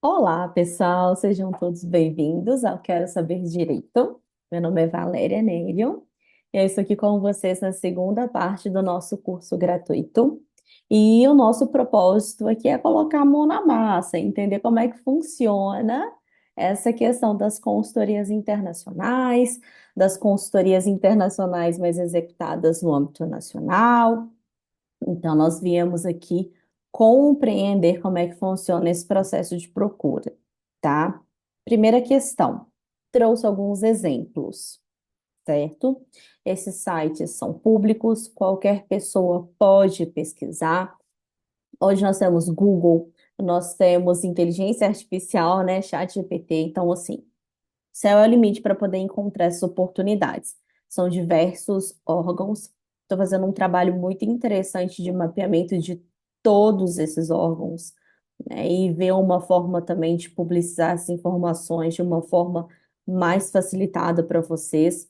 Olá, pessoal, sejam todos bem-vindos ao Quero Saber Direito. Meu nome é Valéria Nélio e eu estou aqui com vocês na segunda parte do nosso curso gratuito. E o nosso propósito aqui é colocar a mão na massa, entender como é que funciona essa questão das consultorias internacionais, das consultorias internacionais mais executadas no âmbito nacional. Então, nós viemos aqui compreender como é que funciona esse processo de procura, tá? Primeira questão, trouxe alguns exemplos, certo? Esses sites são públicos, qualquer pessoa pode pesquisar. Hoje nós temos Google, nós temos inteligência artificial, né? ChatGPT. Então, assim, céu é o limite para poder encontrar essas oportunidades. São diversos órgãos. Estou fazendo um trabalho muito interessante de mapeamento de todos esses órgãos, né, e ver uma forma também de publicizar essas informações de uma forma mais facilitada para vocês.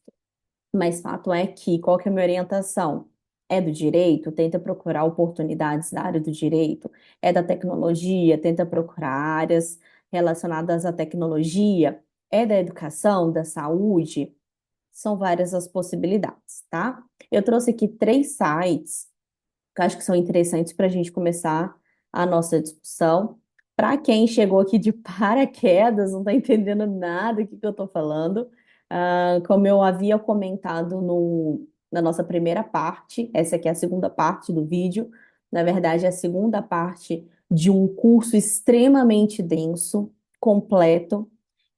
Mas fato é que qual que é a minha orientação? É do direito? Tenta procurar oportunidades da área do direito. É da tecnologia? Tenta procurar áreas relacionadas à tecnologia. É da educação, da saúde? São várias as possibilidades, tá? Eu trouxe aqui três sites que eu acho que são interessantes para a gente começar a nossa discussão. Para quem chegou aqui de paraquedas, não está entendendo nada do que eu estou falando, como eu havia comentado na nossa primeira parte, essa aqui é a segunda parte do vídeo, na verdade, é a segunda parte de um curso extremamente denso, completo,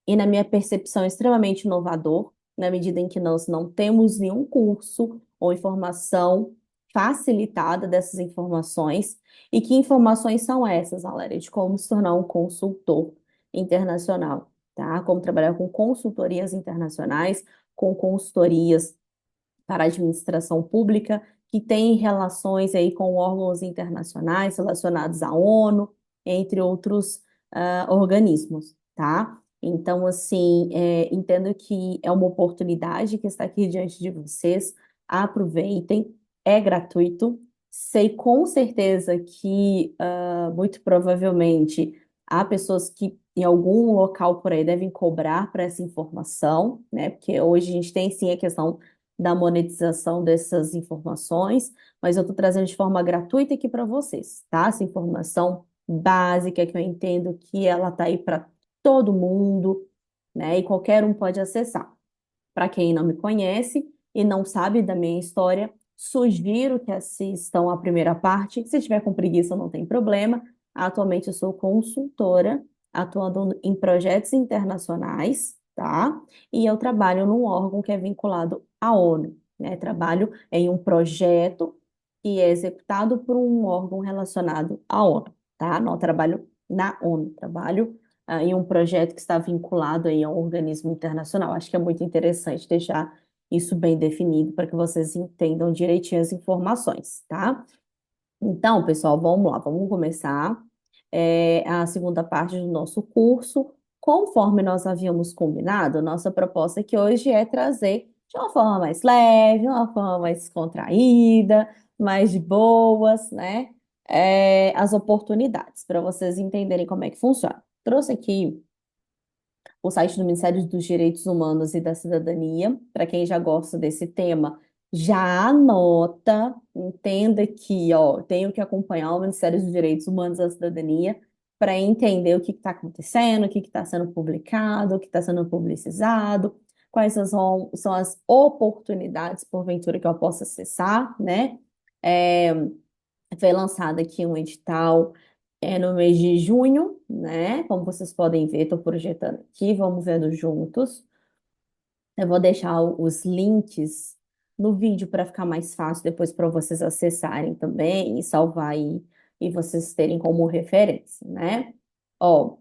e, na minha percepção, extremamente inovador, na medida em que nós não temos nenhum curso ou informação facilitada dessas informações. E que informações são essas, Valéria? De como se tornar um consultor internacional, tá? Como trabalhar com consultorias internacionais, com consultorias para a administração pública, que tem relações aí com órgãos internacionais relacionados à ONU, entre outros organismos, tá? Então, assim, entendo que é uma oportunidade que está aqui diante de vocês. Aproveitem, é gratuito. Sei com certeza que, muito provavelmente, há pessoas que em algum local por aí devem cobrar para essa informação, né? Porque hoje a gente tem sim a questão da monetização dessas informações, mas eu estou trazendo de forma gratuita aqui para vocês, tá? Essa informação básica que eu entendo que ela está aí para todo mundo, né? E qualquer um pode acessar. Para quem não me conhece e não sabe da minha história, sugiro que assistam a primeira parte. Se tiver com preguiça, não tem problema. Atualmente eu sou consultora, atuando em projetos internacionais, tá? E eu trabalho num órgão que é vinculado à ONU, né? Trabalho em um projeto que é executado por um órgão relacionado à ONU, tá? Não trabalho na ONU, trabalho em um projeto que está vinculado aí a um organismo internacional. Acho que é muito interessante deixar isso bem definido para que vocês entendam direitinho as informações, tá? Então, pessoal, vamos lá, vamos começar a segunda parte do nosso curso. Conforme nós havíamos combinado, nossa proposta aqui hoje é trazer de uma forma mais leve, de uma forma mais contraída, mais de boas, né? As oportunidades, para vocês entenderem como é que funciona. Trouxe aqui o site do Ministério dos Direitos Humanos e da Cidadania. Para quem já gosta desse tema, já anota, entenda que, ó, tenho que acompanhar o Ministério dos Direitos Humanos e da Cidadania para entender o que está acontecendo, o que está sendo publicado, o que está sendo publicizado, quais são as oportunidades, porventura, que eu possa acessar, né? É, foi lançado aqui um edital no mês de junho, né? Como vocês podem ver, estou projetando aqui, vamos vendo juntos. Eu vou deixar os links no vídeo para ficar mais fácil depois para vocês acessarem também e salvar aí e vocês terem como referência, né? Ó,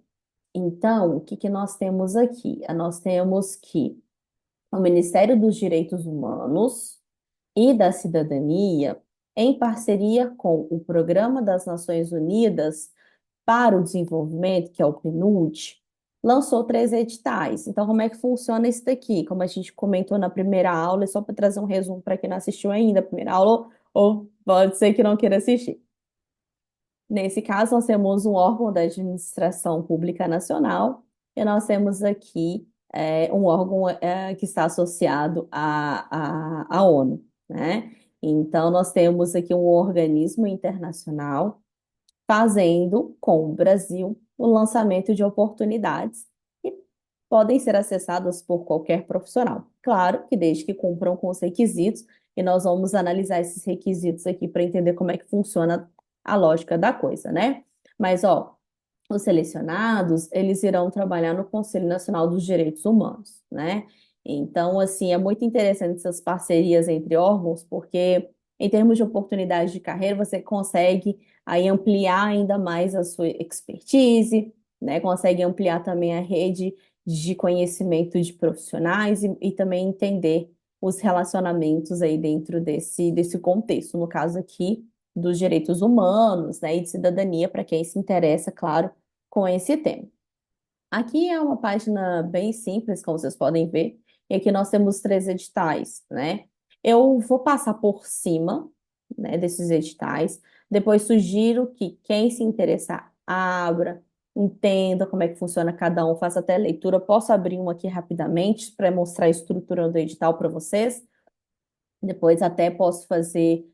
então, o que que nós temos aqui? Nós temos que o Ministério dos Direitos Humanos e da Cidadania, em parceria com o Programa das Nações Unidas para o Desenvolvimento, que é o PNUD, lançou três editais. Então, como é que funciona isso daqui? Como a gente comentou na primeira aula, é só para trazer um resumo para quem não assistiu ainda a primeira aula, ou pode ser que não queira assistir. Nesse caso, nós temos um órgão da administração pública nacional e nós temos aqui um órgão que está associado à ONU, né? Então, nós temos aqui um organismo internacional fazendo com o Brasil o lançamento de oportunidades que podem ser acessadas por qualquer profissional. Claro que desde que cumpram com os requisitos, e nós vamos analisar esses requisitos aqui para entender como é que funciona a lógica da coisa, né? Mas, ó, os selecionados, eles irão trabalhar no Conselho Nacional dos Direitos Humanos, né? Então, assim, é muito interessante essas parcerias entre órgãos, porque em termos de oportunidade de carreira, você consegue aí ampliar ainda mais a sua expertise, né? Consegue ampliar também a rede de conhecimento de profissionais e também entender os relacionamentos aí dentro desse contexto, no caso aqui dos direitos humanos, né, e de cidadania, para quem se interessa, claro, com esse tema. Aqui é uma página bem simples, como vocês podem ver, e aqui nós temos três editais, né? Eu vou passar por cima, né, desses editais, depois sugiro que quem se interessar abra, entenda como é que funciona cada um, faça até a leitura. Posso abrir um aqui rapidamente para mostrar a estrutura do edital para vocês? Depois até posso fazer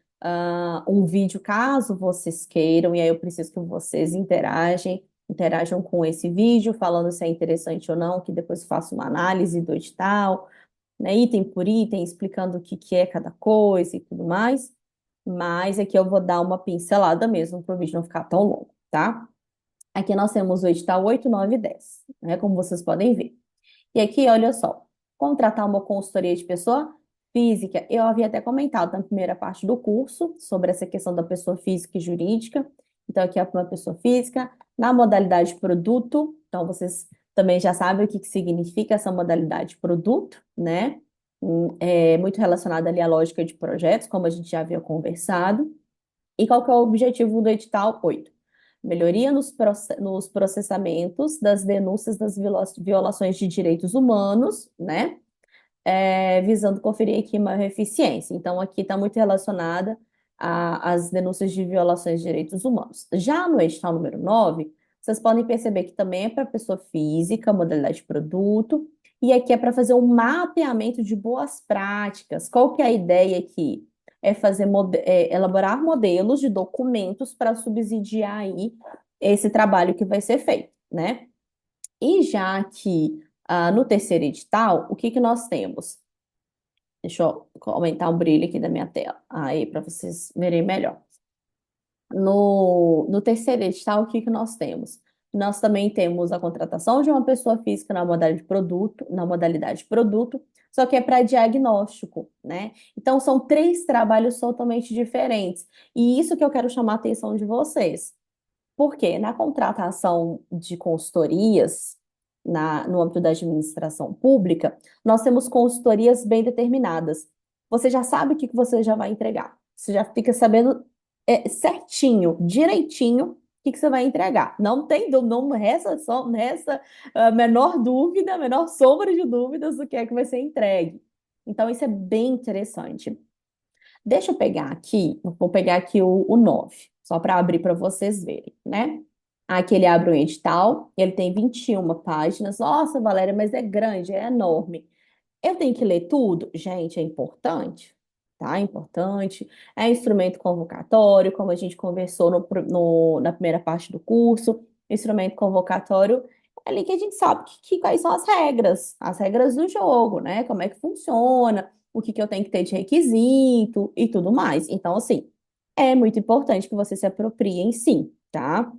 um vídeo caso vocês queiram, e aí eu preciso que vocês interajam com esse vídeo, falando se é interessante ou não, que depois eu faço uma análise do edital, né, item por item, explicando o que que é cada coisa e tudo mais. Mas aqui eu vou dar uma pincelada mesmo para o vídeo não ficar tão longo, tá? Aqui nós temos o edital 8, 9 e 10, né, como vocês podem ver. E aqui, olha só, contratar uma consultoria de pessoa física, eu havia até comentado na primeira parte do curso sobre essa questão da pessoa física e jurídica. Então, aqui é uma pessoa física, na modalidade produto, então vocês também já sabem o que que significa essa modalidade produto, né? É muito relacionada ali à lógica de projetos, como a gente já havia conversado. E qual que é o objetivo do edital 8? Melhoria nos processamentos das denúncias das violações de direitos humanos, né? Visando conferir aqui maior eficiência. Então, aqui está muito relacionada às denúncias de violações de direitos humanos. Já no edital número 9, vocês podem perceber que também é para pessoa física, modalidade de produto, e aqui é para fazer um mapeamento de boas práticas. Qual que é a ideia aqui? É fazer elaborar modelos de documentos para subsidiar aí esse trabalho que vai ser feito, né? E já aqui no terceiro edital, o que que nós temos? Deixa eu aumentar o brilho aqui da minha tela, aí para vocês verem melhor. No terceiro edital, o que que nós temos? Nós também temos a contratação de uma pessoa física na modalidade produto, só que é para diagnóstico, né? Então são três trabalhos totalmente diferentes. E isso que eu quero chamar a atenção de vocês. Porque na contratação de consultorias, no âmbito da administração pública, nós temos consultorias bem determinadas. Você já sabe o que que você já vai entregar. Você já fica sabendo certinho, direitinho, o que que você vai entregar. Não tem dúvida, não resta, não resta a menor dúvida, a menor sombra de dúvidas do que é que vai ser entregue. Então, isso é bem interessante. Deixa eu pegar aqui, vou pegar aqui o 9, só para abrir para vocês verem, né? Aqui ele abre um edital, ele tem 21 páginas. Nossa, Valéria, mas é grande, é enorme. Eu tenho que ler tudo? Gente, é importante, tá? É importante. É instrumento convocatório, como a gente conversou na primeira parte do curso. Instrumento convocatório é ali que a gente sabe quais são as regras do jogo, né? Como é que funciona, o que que eu tenho que ter de requisito e tudo mais. Então, assim, é muito importante que você se apropriem, sim, tá?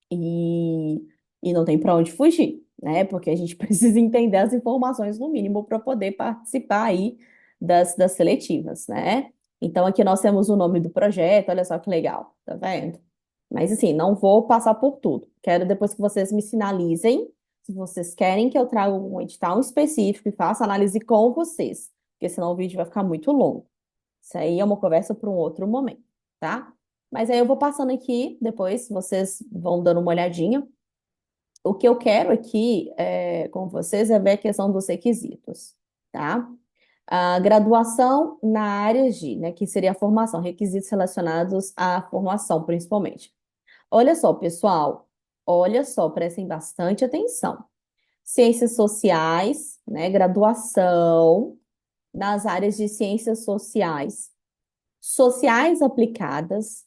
E, e não tem para onde fugir, né? Porque a gente precisa entender as informações no mínimo para poder participar aí das seletivas, né? Então aqui nós temos o nome do projeto, olha só que legal, tá vendo? Mas assim, não vou passar por tudo. Quero depois que vocês me sinalizem se vocês querem que eu traga um edital específico e faça análise com vocês, porque senão o vídeo vai ficar muito longo. Isso aí é uma conversa para um outro momento, tá? Mas aí eu vou passando aqui, depois vocês vão dando uma olhadinha. O que eu quero aqui com vocês é ver a questão dos requisitos, tá? A graduação na área de, né, que seria a formação, requisitos relacionados à formação, principalmente. Olha só, pessoal, olha só, prestem bastante atenção. Ciências sociais, né, graduação nas áreas de ciências sociais, sociais aplicadas,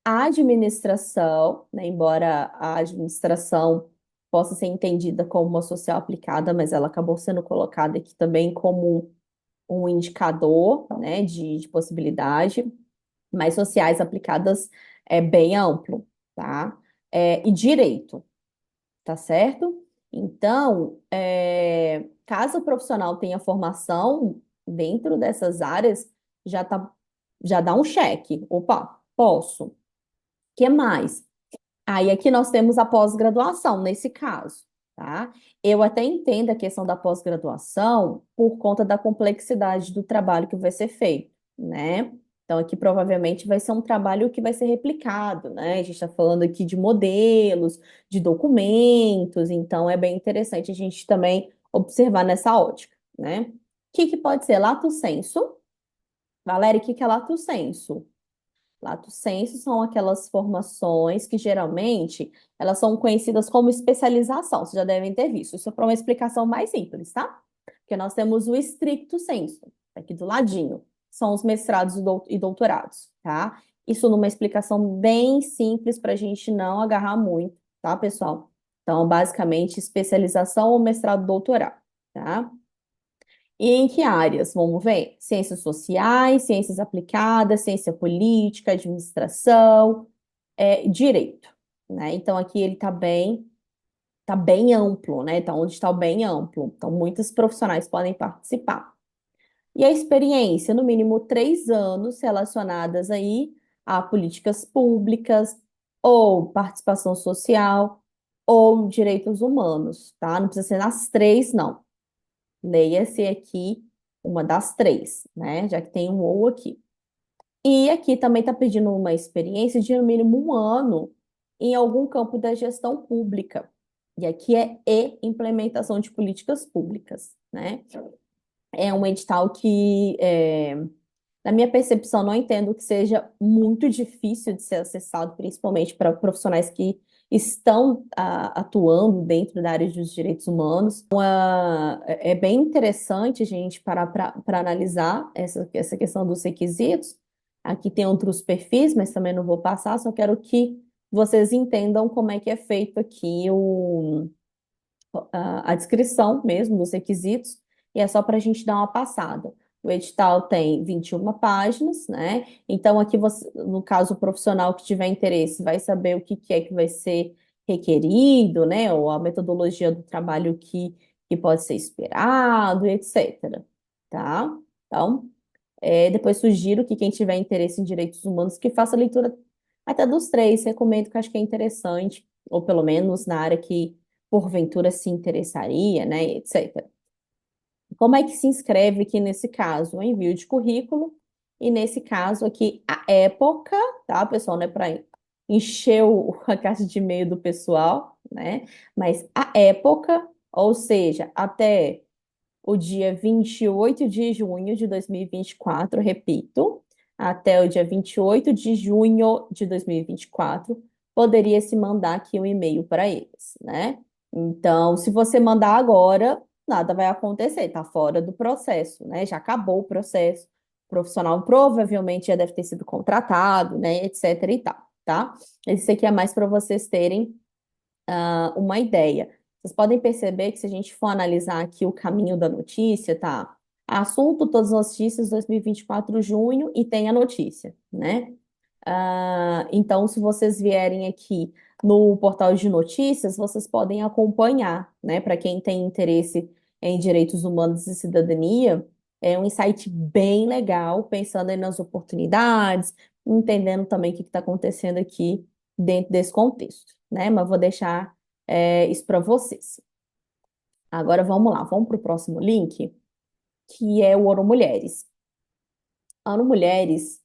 administração, né, embora a administração possa ser entendida como uma social aplicada, mas ela acabou sendo colocada aqui também como um indicador, né, de possibilidade, mas sociais aplicadas é bem amplo, tá? E direito, tá certo? Então, caso o profissional tenha formação dentro dessas áreas, já tá, já dá um cheque. Opa, posso. Que mais? Aí aqui nós temos a pós-graduação, nesse caso, tá? Eu até entendo a questão da pós-graduação por conta da complexidade do trabalho que vai ser feito, né? Então, aqui provavelmente vai ser um trabalho que vai ser replicado, né? A gente está falando aqui de modelos, de documentos, então é bem interessante a gente também observar nessa ótica, né? O que pode ser lato sensu? Valéria, o que é lato sensu? Lato sensu são aquelas formações que geralmente elas são conhecidas como especialização. Vocês já devem ter visto. Isso é para uma explicação mais simples, tá? Porque nós temos o stricto sensu, aqui do ladinho. São os mestrados e doutorados, tá? Isso numa explicação bem simples para a gente não agarrar muito, tá, pessoal? Então, basicamente, especialização ou mestrado, doutorado, tá? E em que áreas? Vamos ver? Ciências sociais, ciências aplicadas, ciência política, administração, direito, né? Então aqui ele tá bem amplo, né? Então onde está o bem amplo. Então muitos profissionais podem participar. E a experiência, no mínimo 3 anos relacionadas aí a políticas públicas, ou participação social, ou direitos humanos, tá? Não precisa ser nas três, não. Leia-se aqui uma das três, né? Já que tem um ou aqui. E aqui também está pedindo uma experiência de no mínimo 1 ano em algum campo da gestão pública. E aqui é implementação de políticas públicas, né? É um edital que, na minha percepção, não entendo que seja muito difícil de ser acessado, principalmente para profissionais que estão atuando dentro da área dos direitos humanos. É bem interessante a gente parar para analisar essa questão dos requisitos. Aqui tem outros perfis, mas também não vou passar, só quero que vocês entendam como é que é feito aqui a descrição mesmo dos requisitos, e é só para a gente dar uma passada. O edital tem 21 páginas, né? Então, aqui você, no caso, o profissional que tiver interesse vai saber o que é que vai ser requerido, né? Ou a metodologia do trabalho que pode ser esperado, etc. Tá? Então, depois sugiro que quem tiver interesse em direitos humanos que faça a leitura até dos três. Recomendo que eu acho que é interessante, ou pelo menos na área que porventura se interessaria, né, etc. Como é que se inscreve aqui nesse caso? O envio de currículo, e nesse caso aqui, a época, tá, pessoal? Não é para encher a caixa de e-mail do pessoal, né? Mas a época, ou seja, até o dia 28 de junho de 2024, repito, até o dia 28 de junho de 2024, poderia se mandar aqui um e-mail para eles, né? Então, se você mandar agora, nada vai acontecer, tá fora do processo, né? Já acabou o processo. O profissional provavelmente já deve ter sido contratado, né, etc e tal, tá? Esse aqui é mais para vocês terem uma ideia. Vocês podem perceber que se a gente for analisar aqui o caminho da notícia, tá? Assunto, todas as notícias, 2024, junho, e tem a notícia, né? Então, se vocês vierem aqui no portal de notícias, vocês podem acompanhar, né? Para quem tem interesse em direitos humanos e cidadania, é um insight bem legal, pensando aí nas oportunidades, entendendo também o que está acontecendo aqui dentro desse contexto, né? Mas vou deixar isso para vocês. Agora vamos lá, vamos para o próximo link, que é o Ouro Mulheres. A ONU Mulheres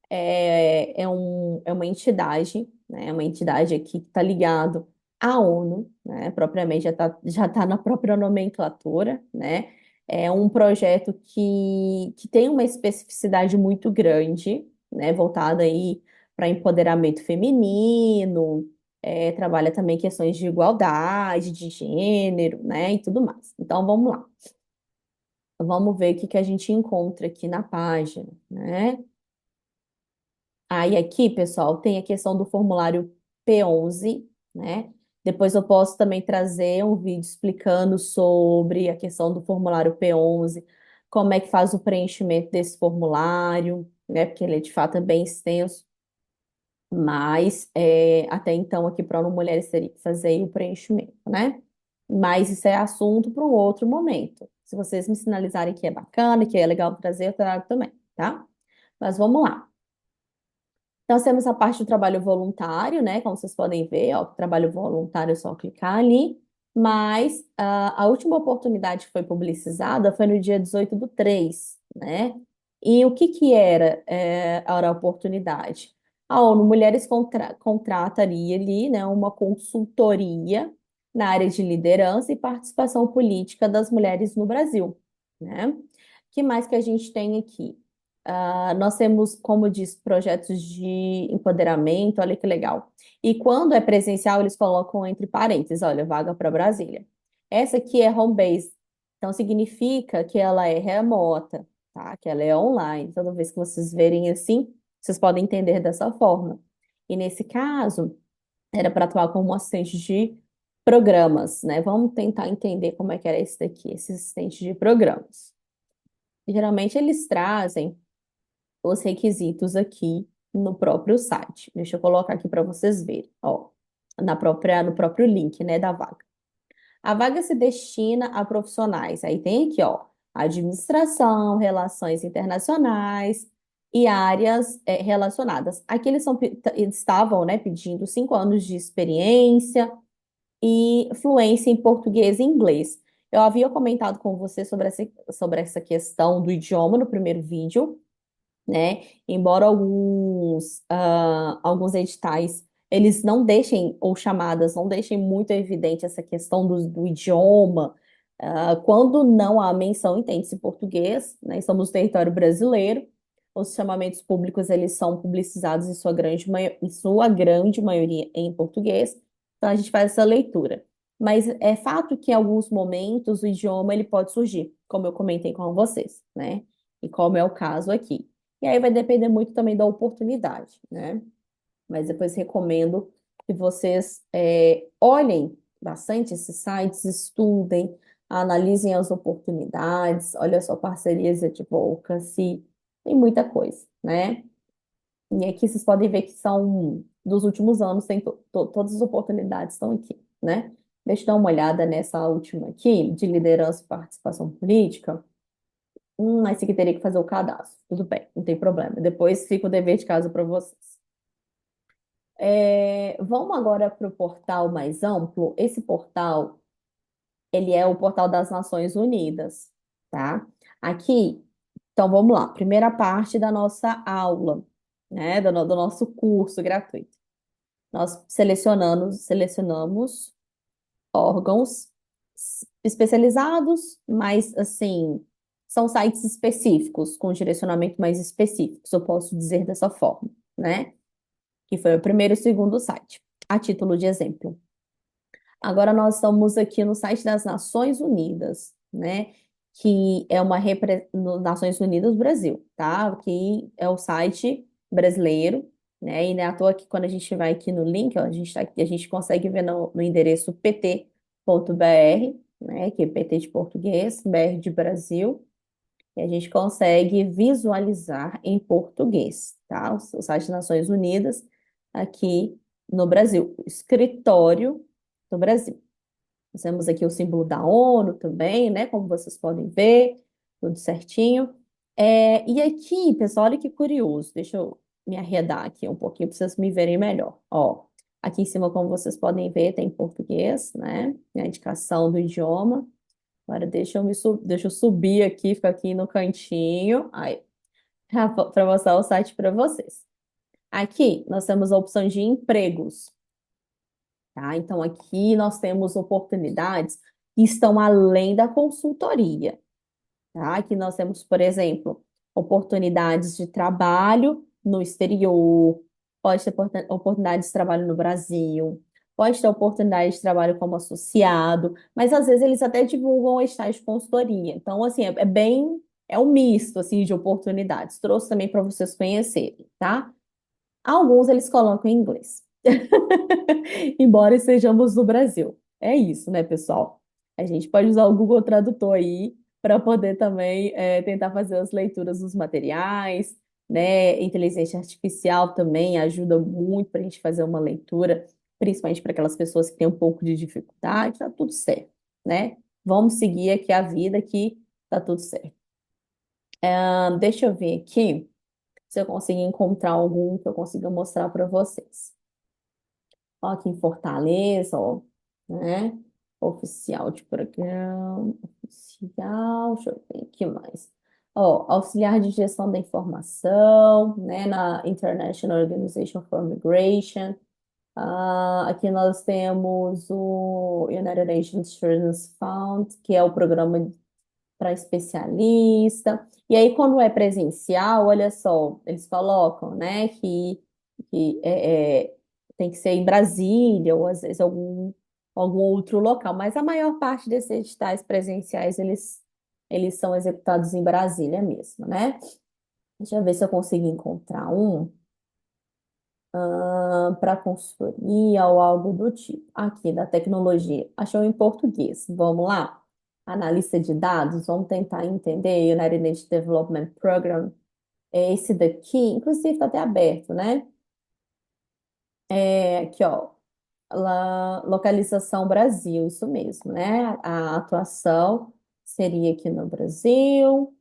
é uma entidade, né? É uma entidade aqui que está ligado à ONU, né? Propriamente já tá na própria nomenclatura, né? É um projeto que tem uma especificidade muito grande, né? Voltada aí para empoderamento feminino, trabalha também questões de igualdade, de gênero, né, e tudo mais. Então, vamos lá. Vamos ver o que que a gente encontra aqui na página, né? Aí aqui, pessoal, tem a questão do formulário P11, né? Depois eu posso também trazer um vídeo explicando sobre a questão do formulário P11, como é que faz o preenchimento desse formulário, né? Porque ele de fato é bem extenso, mas até então aqui para ONU Mulheres teria que fazer o preenchimento, né? Mas isso é assunto para um outro momento. Se vocês me sinalizarem que é bacana, que é legal trazer, eu trago também, tá? Mas vamos lá. Nós temos a parte do trabalho voluntário, né? Como vocês podem ver, ó, trabalho voluntário é só clicar ali. Mas a última oportunidade que foi publicizada foi no dia 18/3, né? E o que que era, a oportunidade? A ONU Mulheres contrataria ali, né, uma consultoria na área de liderança e participação política das mulheres no Brasil, né? O que mais que a gente tem aqui? Nós temos, como diz, projetos de empoderamento, olha que legal. E quando é presencial, eles colocam entre parênteses, olha, vaga para Brasília. Essa aqui é home base, então significa que ela é remota, tá? Que ela é online. Toda vez que vocês verem assim, vocês podem entender dessa forma. E nesse caso, era para atuar como assistente de programas, né? Vamos tentar entender como é que era esse daqui, esse assistente de programas. Geralmente eles trazem os requisitos aqui no próprio site. Deixa eu colocar aqui para vocês verem, ó, no próprio link, né, da vaga. A vaga se destina a profissionais. Aí tem aqui, ó, administração, relações internacionais e áreas relacionadas. Aqui eles estavam, né, pedindo 5 anos de experiência e fluência em português e inglês. Eu havia comentado com você sobre essa questão do idioma no primeiro vídeo, né? Embora alguns editais eles não deixem, ou chamadas, não deixem muito evidente essa questão do idioma, quando não há menção, entende-se português, né? Estamos no território brasileiro, os chamamentos públicos eles são publicizados em sua grande maioria em português, então a gente faz essa leitura. Mas é fato que em alguns momentos o idioma ele pode surgir, como eu comentei com vocês, né? E como é o caso aqui. E aí vai depender muito também da oportunidade, né? Mas depois recomendo que vocês olhem bastante esses sites, estudem, analisem as oportunidades, olha só, parcerias de advocacy, tem muita coisa, né? E aqui vocês podem ver que são, dos últimos anos, tem todas as oportunidades estão aqui, né? Deixa eu dar uma olhada nessa última aqui, de liderança e participação política. Mas você que teria que fazer o cadastro. Tudo bem, não tem problema. Depois fica o dever de casa para vocês. Vamos agora para o portal mais amplo. Esse portal, ele é o portal das Nações Unidas, tá? Aqui, então vamos lá. Primeira parte da nossa aula, né? Do nosso curso gratuito. Nós selecionamos órgãos especializados, mas assim, são sites específicos, com direcionamento mais específicos, eu posso dizer dessa forma, né? Que foi o primeiro e o segundo site, a título de exemplo. Agora nós estamos aqui no site das Nações Unidas, né? Que é Nações Unidas Brasil, tá? Que é o site brasileiro, né? E não é à toa que quando a gente vai aqui no link, ó, a gente consegue ver no endereço pt.br, né? Que é PT de português, BR de Brasil, e a gente consegue visualizar em português, tá? O site das Nações Unidas aqui no Brasil, o escritório do Brasil. Nós temos aqui o símbolo da ONU também, né? Como vocês podem ver, tudo certinho. E aqui, pessoal, olha que curioso. Deixa eu me arredar aqui um pouquinho para vocês me verem melhor. Ó, aqui em cima, como vocês podem ver, tem português, né? A indicação do idioma. Agora deixa eu subir aqui, ficar aqui no cantinho, aí, para mostrar o site para vocês. Aqui nós temos a opção de empregos, tá? Então aqui nós temos oportunidades que estão além da consultoria, tá? Aqui nós temos, por exemplo, oportunidades de trabalho no exterior, pode ter oportunidade de trabalho no Brasil, pode ter oportunidade de trabalho como associado, mas às vezes eles até divulgam estágio de consultoria. Então, assim, é bem, é um misto, assim, de oportunidades. Trouxe também para vocês conhecerem, tá? Alguns eles colocam em inglês. Embora estejamos no Brasil. É isso, né, pessoal? A gente pode usar o Google Tradutor aí para poder também tentar fazer as leituras dos materiais, né? Inteligência artificial também ajuda muito para a gente fazer uma leitura, principalmente para aquelas pessoas que têm um pouco de dificuldade, tá tudo certo, né? Vamos seguir aqui a vida que tá tudo certo. Deixa eu ver aqui se eu conseguir encontrar algum que eu consiga mostrar para vocês. Ó, aqui em Fortaleza, ó, né? Oficial de programa, oficial, deixa eu ver aqui mais. Ó, auxiliar de gestão da informação, né? Na International Organization for Migration. Aqui nós temos o United Nations Children's Fund, que é o programa para especialista. E aí, quando é presencial, olha só, eles colocam, né, que tem que ser em Brasília ou às vezes algum outro local, mas a maior parte desses editais presenciais, eles são executados em Brasília mesmo, né? Deixa eu ver se eu consigo encontrar um para consultoria ou algo do tipo. Aqui, da tecnologia. Achou em português. Vamos lá? Analista de dados, vamos tentar entender. United Nations Development Program. É esse daqui, inclusive está até aberto, né? Aqui, ó. Localização Brasil, isso mesmo, né? A atuação seria aqui no Brasil.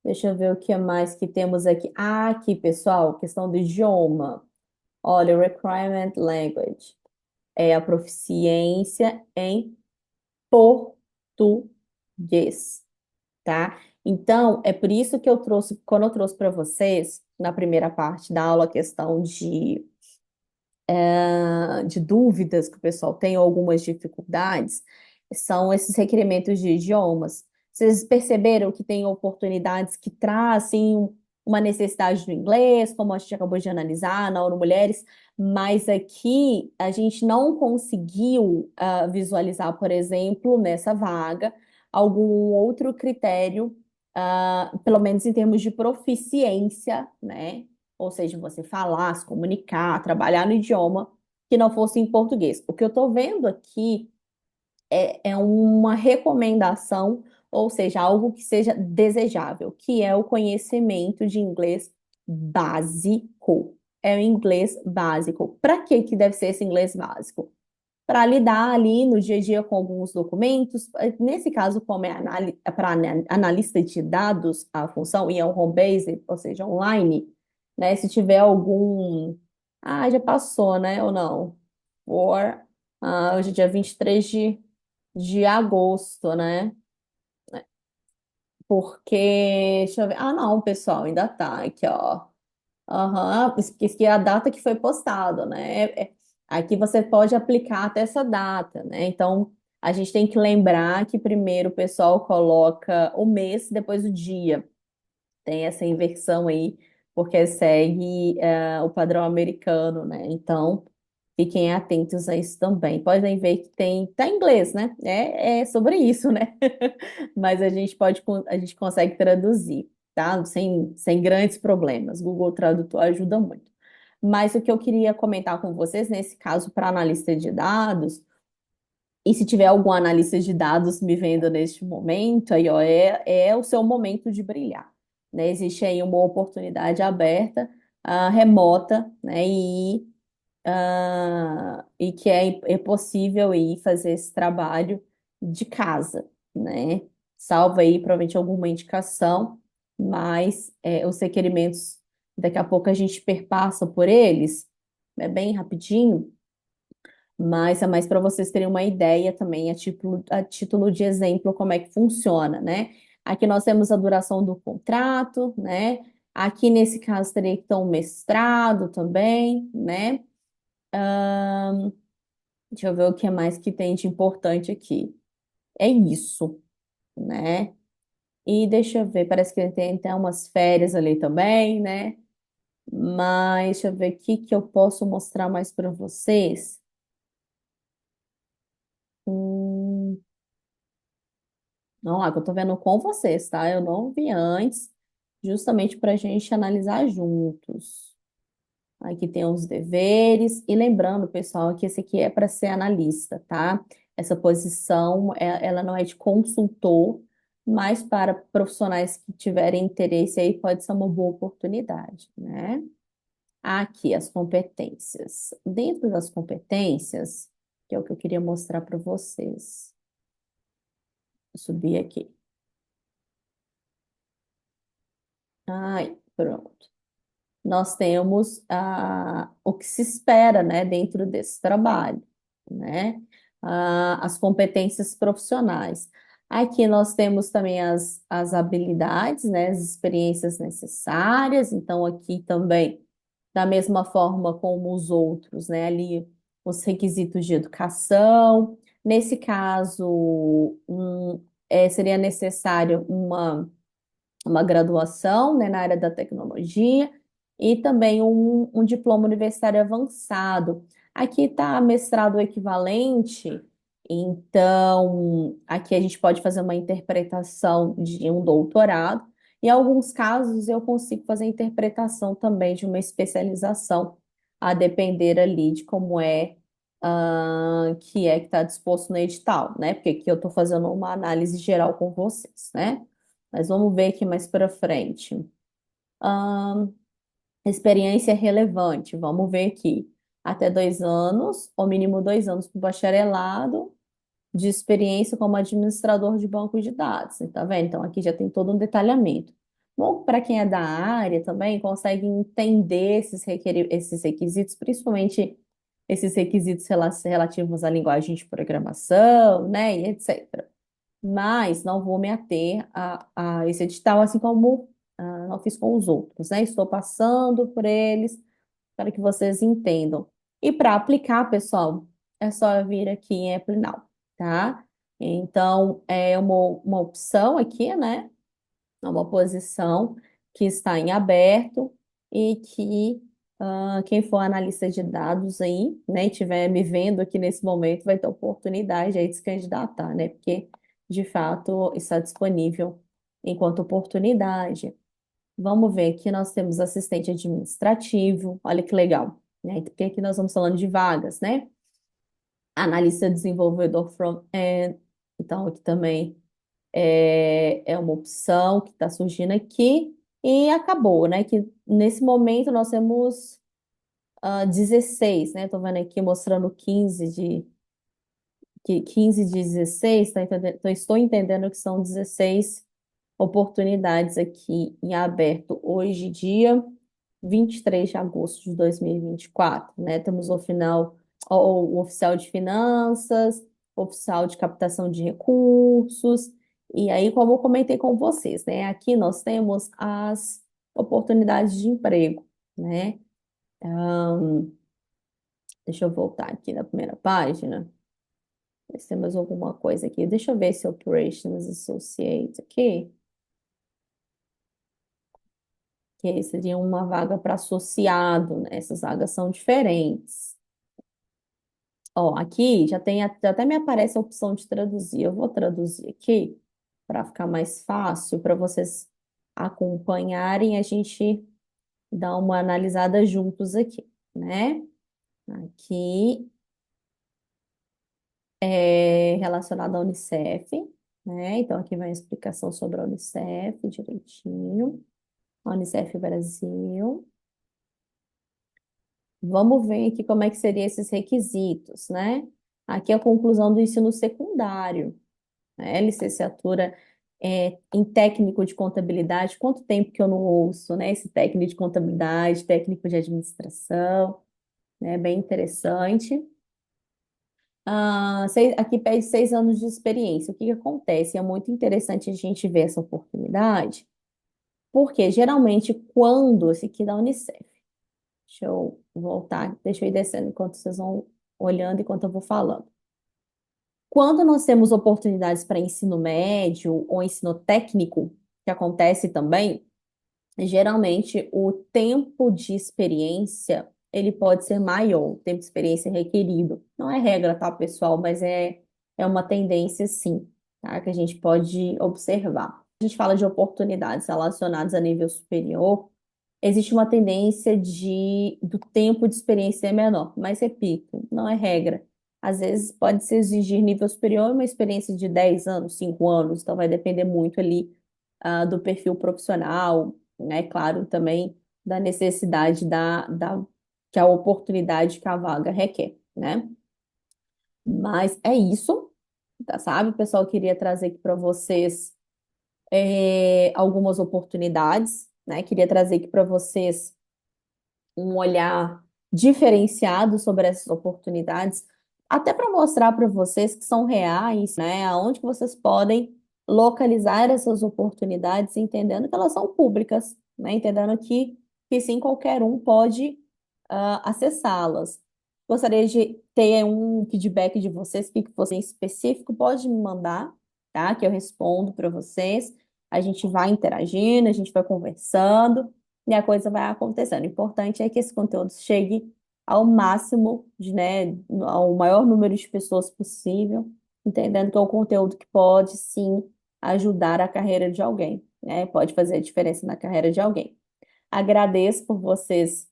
Deixa eu ver o que mais que temos aqui. Aqui, pessoal, questão do idioma. Olha, Requirement Language é a proficiência em português, tá? Então, é por isso que eu trouxe, quando eu trouxe para vocês, na primeira parte da aula, a questão de dúvidas que o pessoal tem, ou algumas dificuldades, são esses requerimentos de idiomas. Vocês perceberam que tem oportunidades que trazem uma necessidade do inglês, como a gente acabou de analisar na ONU Mulheres, mas aqui a gente não conseguiu visualizar, por exemplo, nessa vaga, algum outro critério, pelo menos em termos de proficiência, né? Ou seja, você falar, se comunicar, trabalhar no idioma que não fosse em português. O que eu estou vendo aqui é uma recomendação, ou seja, algo que seja desejável, que é o conhecimento de inglês básico. É o inglês básico. Para que que deve ser esse inglês básico? Para lidar ali no dia a dia com alguns documentos. Nesse caso, como é para analista de dados, a função, e é um home-based, ou seja, online, né? Se tiver algum. Ah, já passou, né? Ou não? Hoje é dia 23 de agosto, né? Porque. Deixa eu ver. Ah, não, pessoal, ainda tá aqui, ó. Aham, esqueci a data que foi postado, né? Aqui você pode aplicar até essa data, né? Então, a gente tem que lembrar que primeiro o pessoal coloca o mês, depois o dia. Tem essa inversão aí, porque segue o padrão americano, né? Então, fiquem atentos a isso também. Podem ver que tá em inglês, né? É sobre isso, né? Mas a gente consegue traduzir, tá? Sem grandes problemas. Google Tradutor ajuda muito. Mas o que eu queria comentar com vocês, nesse caso, para analista de dados, e se tiver algum analista de dados me vendo neste momento, aí, ó, é o seu momento de brilhar, né? Existe aí uma oportunidade aberta, remota, né? E que é possível aí fazer esse trabalho de casa, né? Salva aí provavelmente alguma indicação, mas os requerimentos, daqui a pouco a gente perpassa por eles, é bem rapidinho, mas é mais para vocês terem uma ideia também, a título de exemplo, como é que funciona, né? Aqui nós temos a duração do contrato, né? Aqui nesse caso teria que ter um mestrado também, né? Deixa eu ver o que mais que tem de importante aqui. É isso, né? E deixa eu ver, parece que tem até umas férias ali também, né? Mas deixa eu ver aqui que eu posso mostrar mais para vocês. Hum, não, lá, que eu tô vendo com vocês, tá? Eu não vi antes, justamente para a gente analisar juntos. Aqui tem os deveres. E lembrando, pessoal, que esse aqui é para ser analista, tá? Essa posição, ela não é de consultor, mas para profissionais que tiverem interesse aí pode ser uma boa oportunidade, né? Aqui, as competências. Dentro das competências, que é o que eu queria mostrar para vocês. Vou subir aqui. Ai, pronto. Nós temos o que se espera, né, dentro desse trabalho, né? As competências profissionais. Aqui nós temos também as habilidades, né, as experiências necessárias. Então, aqui também, da mesma forma como os outros, né, ali os requisitos de educação. Nesse caso, seria necessário uma graduação, né, na área da tecnologia e também um diploma universitário avançado. Aqui está mestrado equivalente, então aqui a gente pode fazer uma interpretação de um doutorado. Em alguns casos, eu consigo fazer interpretação também de uma especialização, a depender ali de como que está disposto no edital, né? Porque aqui eu estou fazendo uma análise geral com vocês, né? Mas vamos ver aqui mais para frente. Ahn, experiência relevante, vamos ver aqui. Até 2 anos, ou mínimo 2 anos para o bacharelado, de experiência como administrador de banco de dados. Tá vendo? Então, aqui já tem todo um detalhamento. Bom, para quem é da área também, consegue entender esses requisitos, principalmente esses requisitos relativos à linguagem de programação, né, e etc. Mas não vou me ater a esse edital, assim como não fiz com os outros, né? Estou passando por eles para que vocês entendam. E para aplicar, pessoal, é só vir aqui em Apply Now, tá? Então, é uma opção aqui, né? É uma posição que está em aberto e que quem for analista de dados aí, né, e estiver me vendo aqui nesse momento, vai ter oportunidade aí de se candidatar, né? Porque, de fato, está disponível enquanto oportunidade. Vamos ver, aqui nós temos assistente administrativo, olha que legal, né? Porque aqui nós vamos falando de vagas, né? Analista desenvolvedor front-end, então aqui também é uma opção que está surgindo aqui e acabou, né? Que nesse momento nós temos 16, né? Estou vendo aqui mostrando 15 de 16, tá entendendo? Então, estou entendendo que são 16 oportunidades aqui em aberto hoje, dia 23 de agosto de 2024, né? Temos o oficial de finanças, oficial de captação de recursos, e aí, como eu comentei com vocês, né? Aqui nós temos as oportunidades de emprego, né? Deixa eu voltar aqui na primeira página, ver se temos alguma coisa aqui. Deixa eu ver esse Operations Associate aqui, que aí seria uma vaga para associado, né? Essas vagas são diferentes. Ó, aqui já até me aparece a opção de traduzir. Eu vou traduzir aqui para ficar mais fácil para vocês acompanharem, a gente dá uma analisada juntos aqui, né? Aqui é relacionado à Unicef, né? Então aqui vai a explicação sobre a Unicef direitinho. A Unicef Brasil. Vamos ver aqui como é que seriam esses requisitos, né? Aqui é a conclusão do ensino secundário, né? Licenciatura em técnico de contabilidade. Quanto tempo que eu não ouço, né? Esse técnico de contabilidade, técnico de administração, né? Bem interessante. Aqui pede 6 anos de experiência. O que que acontece? É muito interessante a gente ver essa oportunidade, porque geralmente quando, esse aqui da Unicef, deixa eu voltar, deixa eu ir descendo enquanto vocês vão olhando, enquanto eu vou falando. Quando nós temos oportunidades para ensino médio ou ensino técnico, que acontece também, Geralmente, o tempo de experiência, ele pode ser maior, o tempo de experiência requerido. Não é regra, tá, pessoal? Mas é uma tendência, sim, tá? Que a gente pode observar. A gente fala de oportunidades relacionadas a nível superior, existe uma tendência do tempo de experiência ser menor, mas repito, não é regra. Às vezes pode se exigir nível superior uma experiência de 10 anos, 5 anos, então vai depender muito ali do perfil profissional, né? Claro, também da necessidade que a oportunidade que a vaga requer, né? Mas é isso, tá, sabe? O pessoal queria trazer aqui para vocês algumas oportunidades, né? Queria trazer aqui para vocês um olhar diferenciado sobre essas oportunidades, até para mostrar para vocês que são reais, né? Aonde que vocês podem localizar essas oportunidades, entendendo que elas são públicas, né? Entendendo que sim, qualquer um pode acessá-las. Gostaria de ter um feedback de vocês, o que você em específico pode me mandar, tá? Que eu respondo para vocês. A gente vai interagindo, a gente vai conversando e a coisa vai acontecendo. O importante é que esse conteúdo chegue ao máximo né, ao maior número de pessoas possível, entendendo que é um conteúdo que pode sim ajudar a carreira de alguém, né? Pode fazer a diferença na carreira de alguém. Agradeço por vocês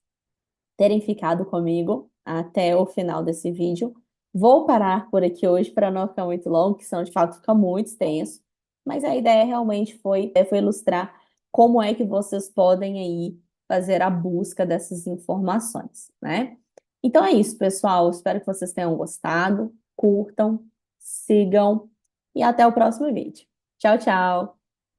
terem ficado comigo até o final desse vídeo. Vou parar por aqui hoje para não ficar muito longo, que senão de fato fica muito extenso. Mas a ideia realmente foi ilustrar como é que vocês podem aí fazer a busca dessas informações, né? Então é isso, pessoal. Espero que vocês tenham gostado, curtam, sigam e até o próximo vídeo. Tchau, tchau!